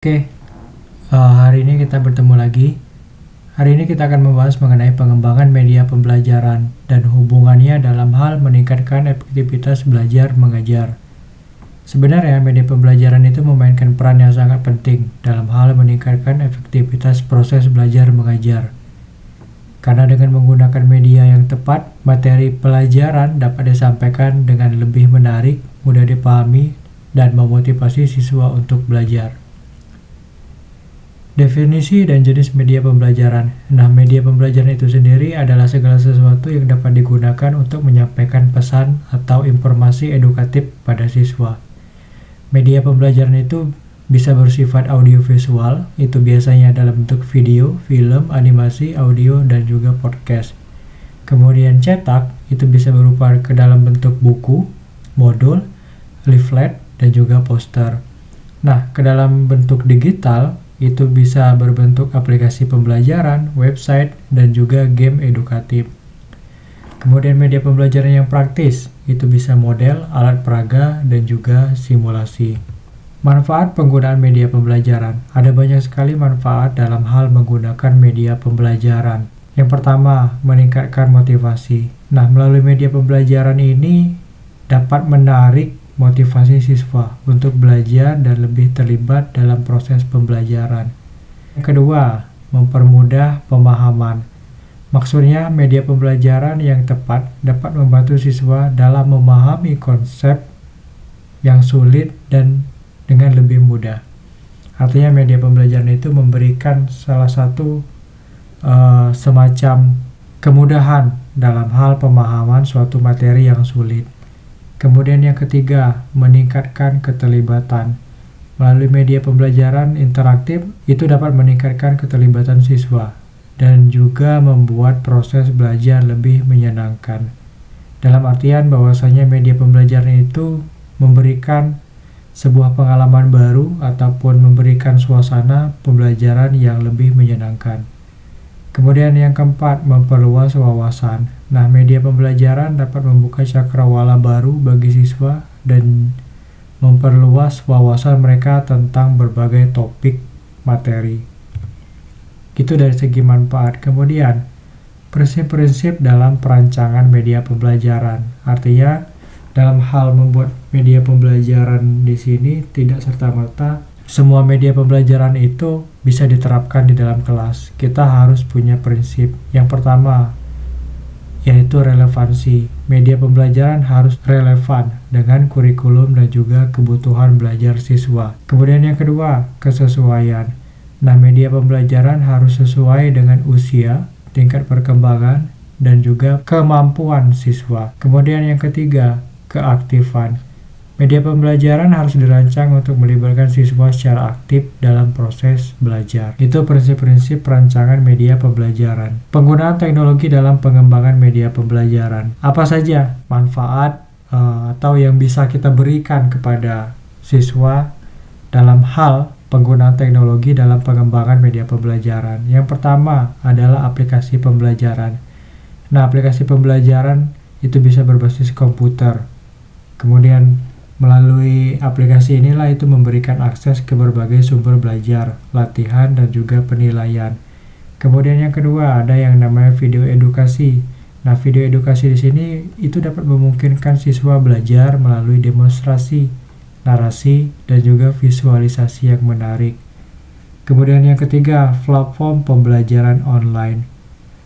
Oke, hari ini kita bertemu lagi. Hari ini kita akan membahas mengenai pengembangan media pembelajaran dan hubungannya dalam hal meningkatkan efektivitas belajar mengajar. Sebenarnya media pembelajaran itu memainkan peran yang sangat penting dalam hal meningkatkan efektivitas proses belajar mengajar. Karena dengan menggunakan media yang tepat, materi pelajaran dapat disampaikan dengan lebih menarik, mudah dipahami, dan memotivasi siswa untuk belajar. Definisi dan jenis media pembelajaran. Nah, media pembelajaran itu sendiri adalah segala sesuatu yang dapat digunakan untuk menyampaikan pesan atau informasi edukatif pada siswa. Media pembelajaran itu bisa bersifat audiovisual, itu biasanya dalam bentuk video, film, animasi, audio, dan juga podcast. Kemudian cetak, itu bisa berupa ke dalam bentuk buku, modul, leaflet, dan juga poster. Nah, ke dalam bentuk digital, itu bisa berbentuk aplikasi pembelajaran, website, dan juga game edukatif. Kemudian media pembelajaran yang praktis, itu bisa model, alat peraga, dan juga simulasi. Manfaat penggunaan media pembelajaran. Ada banyak sekali manfaat dalam hal menggunakan media pembelajaran. Yang pertama, meningkatkan motivasi. Nah, melalui media pembelajaran ini dapat menarik motivasi siswa untuk belajar dan lebih terlibat dalam proses pembelajaran. Yang kedua, mempermudah pemahaman. Maksudnya, media pembelajaran yang tepat dapat membantu siswa dalam memahami konsep yang sulit dan dengan lebih mudah. Artinya, media pembelajaran itu memberikan salah satu semacam kemudahan dalam hal pemahaman suatu materi yang sulit. Kemudian yang ketiga, meningkatkan keterlibatan. Melalui media pembelajaran interaktif, itu dapat meningkatkan keterlibatan siswa dan juga membuat proses belajar lebih menyenangkan. Dalam artian bahwasanya media pembelajaran itu memberikan sebuah pengalaman baru ataupun memberikan suasana pembelajaran yang lebih menyenangkan. Kemudian yang keempat, memperluas wawasan. Nah, media pembelajaran dapat membuka cakrawala baru bagi siswa dan memperluas wawasan mereka tentang berbagai topik materi. Itu dari segi manfaat. Kemudian, prinsip-prinsip dalam perancangan media pembelajaran. Artinya, dalam hal membuat media pembelajaran di sini tidak serta-merta semua media pembelajaran itu bisa diterapkan di dalam kelas. Kita harus punya prinsip. Yang pertama, yaitu relevansi. Media pembelajaran harus relevan dengan kurikulum dan juga kebutuhan belajar siswa. Kemudian yang kedua, kesesuaian. Nah, media pembelajaran harus sesuai dengan usia, tingkat perkembangan, dan juga kemampuan siswa. Kemudian yang ketiga, keaktifan. Media pembelajaran harus dirancang untuk melibatkan siswa secara aktif dalam proses belajar. Itu prinsip-prinsip perancangan media pembelajaran. Penggunaan teknologi dalam pengembangan media pembelajaran. Apa saja manfaat atau yang bisa kita berikan kepada siswa dalam hal penggunaan teknologi dalam pengembangan media pembelajaran? Yang pertama adalah aplikasi pembelajaran. Nah, aplikasi pembelajaran itu bisa berbasis komputer. Kemudian melalui aplikasi inilah itu memberikan akses ke berbagai sumber belajar, latihan, dan juga penilaian. Kemudian yang kedua ada yang namanya video edukasi. Nah, video edukasi di sini itu dapat memungkinkan siswa belajar melalui demonstrasi, narasi, dan juga visualisasi yang menarik. Kemudian yang ketiga, platform pembelajaran online.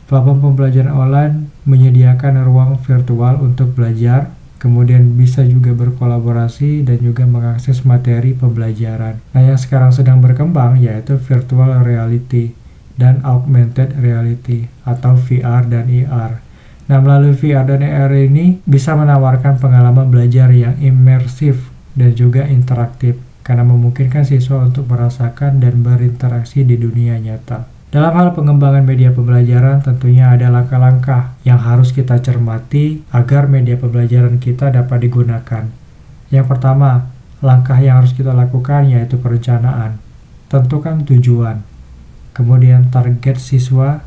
Platform pembelajaran online menyediakan ruang virtual untuk belajar, kemudian bisa juga berkolaborasi dan juga mengakses materi pembelajaran. Nah, yang sekarang sedang berkembang yaitu virtual reality dan augmented reality atau VR dan AR. Nah, melalui VR dan AR ini bisa menawarkan pengalaman belajar yang imersif dan juga interaktif karena memungkinkan siswa untuk merasakan dan berinteraksi di dunia nyata. Dalam hal pengembangan media pembelajaran tentunya ada langkah-langkah yang harus kita cermati agar media pembelajaran kita dapat digunakan. Yang pertama, langkah yang harus kita lakukan yaitu perencanaan. Tentukan tujuan, kemudian target siswa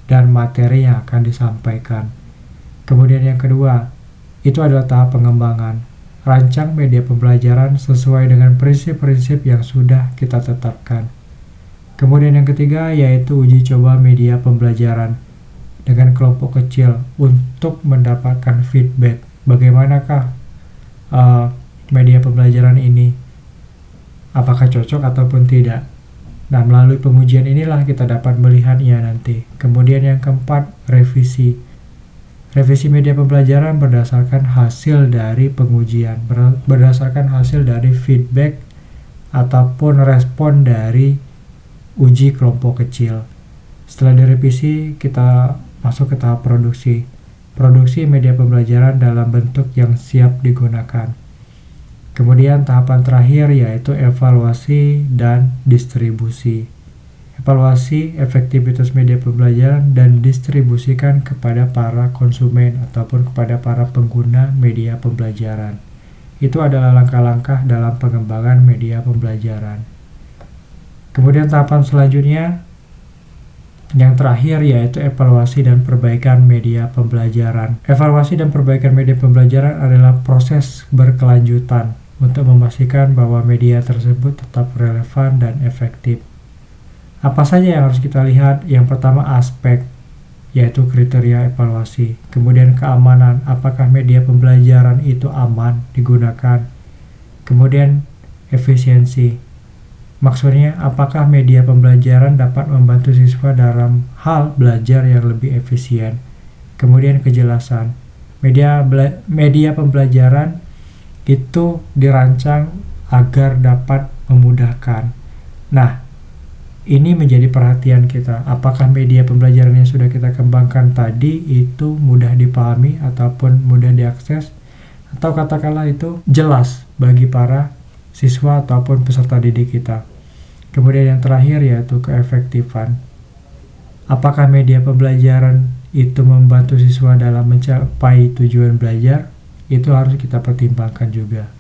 dan materi yang akan disampaikan. Kemudian yang kedua, itu adalah tahap pengembangan. rancang media pembelajaran sesuai dengan prinsip-prinsip yang sudah kita tetapkan. Kemudian yang ketiga yaitu uji coba media pembelajaran dengan kelompok kecil untuk mendapatkan feedback. Bagaimanakah media pembelajaran ini? Apakah cocok ataupun tidak? Nah, melalui pengujian inilah kita dapat melihatnya nanti. Kemudian yang keempat, revisi. Revisi media pembelajaran berdasarkan hasil dari pengujian, berdasarkan hasil dari feedback ataupun respon dari uji kelompok kecil. Setelah direvisi, kita masuk ke tahap produksi. Produksi media pembelajaran dalam bentuk yang siap digunakan. Kemudian tahapan terakhir yaitu evaluasi dan distribusi. Evaluasi efektivitas media pembelajaran dan distribusikan kepada para konsumen ataupun kepada para pengguna media pembelajaran. Itu adalah langkah-langkah dalam pengembangan media pembelajaran. Kemudian tahapan selanjutnya yang terakhir yaitu evaluasi dan perbaikan media pembelajaran. Evaluasi dan perbaikan media pembelajaran adalah proses berkelanjutan untuk memastikan bahwa media tersebut tetap relevan dan efektif. Apa saja yang harus kita lihat? Yang pertama aspek, yaitu kriteria evaluasi. Kemudian keamanan, apakah media pembelajaran itu aman digunakan. Kemudian efisiensi. Maksudnya, apakah media pembelajaran dapat membantu siswa dalam hal belajar yang lebih efisien. Kemudian kejelasan. Media pembelajaran itu dirancang agar dapat memudahkan. Nah, ini menjadi perhatian kita. Apakah media pembelajaran yang sudah kita kembangkan tadi itu mudah dipahami ataupun mudah diakses, atau katakanlah itu jelas bagi para siswa ataupun peserta didik kita. Kemudian yang terakhir yaitu keefektifan. Apakah media pembelajaran itu membantu siswa dalam mencapai tujuan belajar? Itu harus kita pertimbangkan juga.